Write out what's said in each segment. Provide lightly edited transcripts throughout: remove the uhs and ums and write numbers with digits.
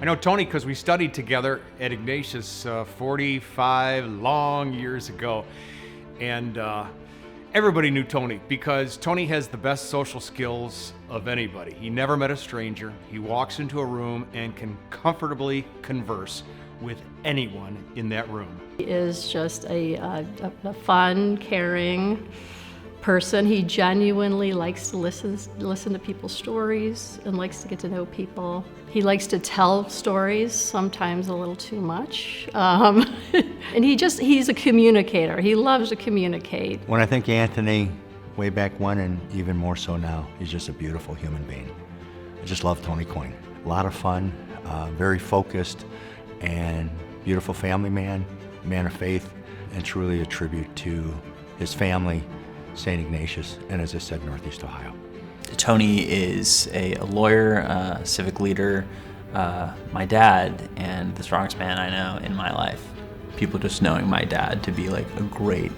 know Tony because we studied together at Ignatius 45 long years ago. And everybody knew Tony because Tony has the best social skills of anybody. He never met a stranger. He walks into a room and can comfortably converse with anyone in that room. He is just a fun, caring person. He genuinely likes to listen to people's stories and likes to get to know people. He likes to tell stories, sometimes a little too much. And he's a communicator. He loves to communicate. When I think Anthony, way back when and even more so now, he's just a beautiful human being. I just love Tony Coyne. A lot of fun, very focused, and beautiful family man of faith, and truly a tribute to his family, Saint Ignatius, and as I said, Northeast Ohio. Tony is a lawyer, a civic leader, my dad, and the strongest man I know in my life. People just knowing my dad to be like a great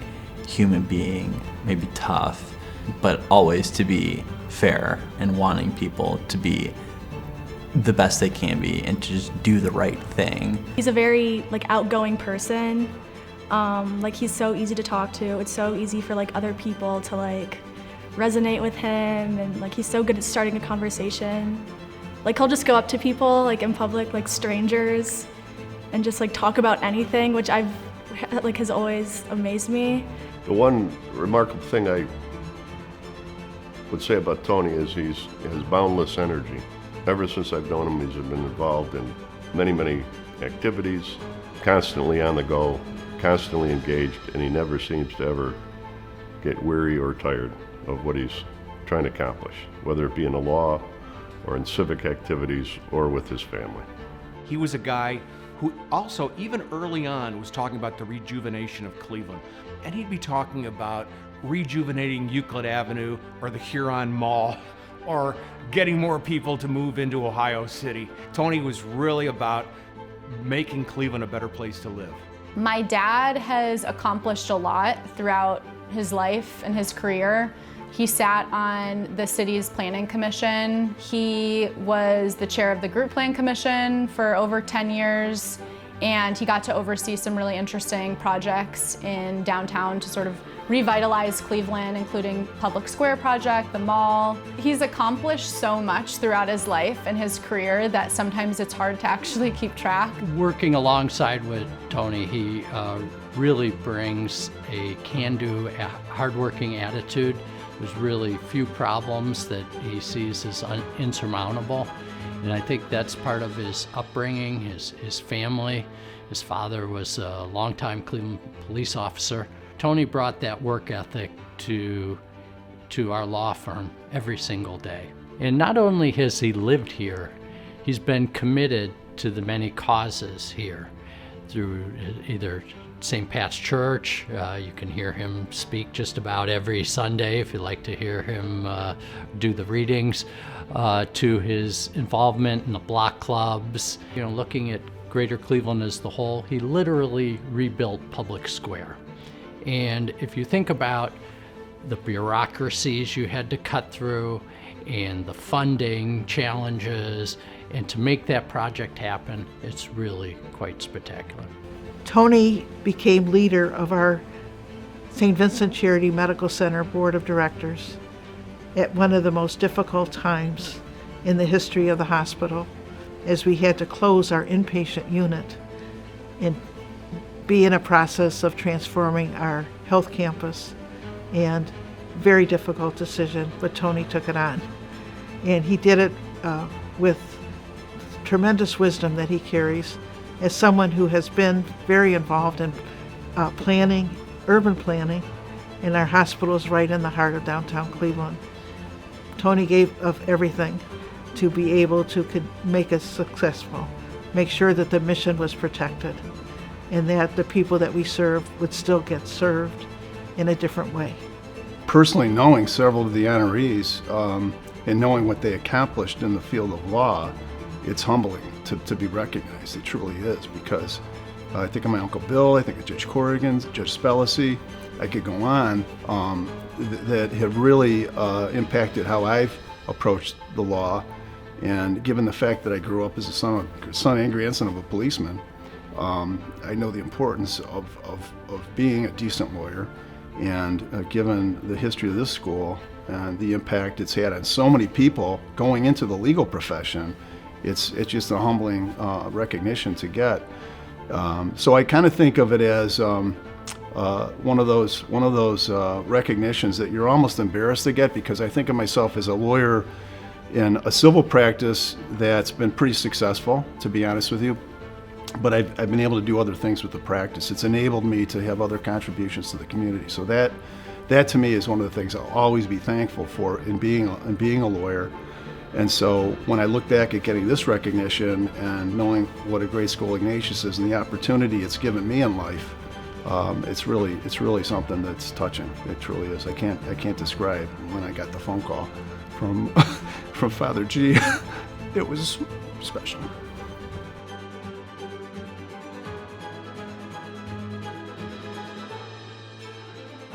human being, maybe tough, but always to be fair and wanting people to be the best they can be and to just do the right thing. He's a very outgoing person. He's so easy to talk to. It's so easy for other people to resonate with him, and he's so good at starting a conversation. He'll just go up to people in public, strangers, and just talk about anything, which has always amazed me. The one remarkable thing I would say about Tony is he has boundless energy. Ever since I've known him, he's been involved in many activities, constantly on the go, constantly engaged, and he never seems to ever get weary or tired of what he's trying to accomplish, whether it be in the law or in civic activities or with his family. He was a guy who also, even early on, was talking about the rejuvenation of Cleveland. And he'd be talking about rejuvenating Euclid Avenue or the Huron Mall or getting more people to move into Ohio City. Tony was really about making Cleveland a better place to live. My dad has accomplished a lot throughout his life and his career. He sat on the city's planning commission. He was the chair of the group plan commission for over 10 years, and he got to oversee some really interesting projects in downtown to sort of revitalize Cleveland, including Public Square project, the mall. He's accomplished so much throughout his life and his career that sometimes it's hard to actually keep track. Working alongside with Tony, he really brings a can-do, hardworking attitude. There's really few problems that he sees as insurmountable. And I think that's part of his upbringing, his family. His father was a longtime Cleveland police officer. Tony brought that work ethic to our law firm every single day. And not only has he lived here, he's been committed to the many causes here through either St. Pat's Church. You can hear him speak just about every Sunday if you'd like to hear him do the readings, to his involvement in the block clubs. Looking at Greater Cleveland as the whole, he literally rebuilt Public Square. And if you think about the bureaucracies you had to cut through and the funding challenges, and to make that project happen, it's really quite spectacular. Tony became leader of our St. Vincent Charity Medical Center Board of Directors at one of the most difficult times in the history of the hospital, as we had to close our inpatient unit and be in a process of transforming our health campus. And very difficult decision, but Tony took it on. And he did it with tremendous wisdom that he carries as someone who has been very involved in planning, urban planning, and our hospital is right in the heart of downtown Cleveland. Tony gave of everything to be able to make us successful, make sure that the mission was protected, and that the people that we serve would still get served in a different way. Personally, knowing several of the honorees and knowing what they accomplished in the field of law, it's humbling to be recognized. It truly is, because I think of my Uncle Bill, I think of Judge Corrigan, Judge Spellacy, I could go on, that have really impacted how I've approached the law And given the fact that I grew up as a son and grandson of a policeman, I know the importance of being a decent lawyer. And given the history of this school and the impact it's had on so many people going into the legal profession, it's just a humbling recognition to get. So I kind of think of it as one of those recognitions that you're almost embarrassed to get, because I think of myself as a lawyer in a civil practice that's been pretty successful, to be honest with you. But I've been able to do other things with the practice. It's enabled me to have other contributions to the community. So that to me is one of the things I'll always be thankful for in being a lawyer. And so when I look back at getting this recognition and knowing what a great school Ignatius is and the opportunity it's given me in life, it's really something that's touching. It truly is. I can't describe when I got the phone call from Father G. It was special.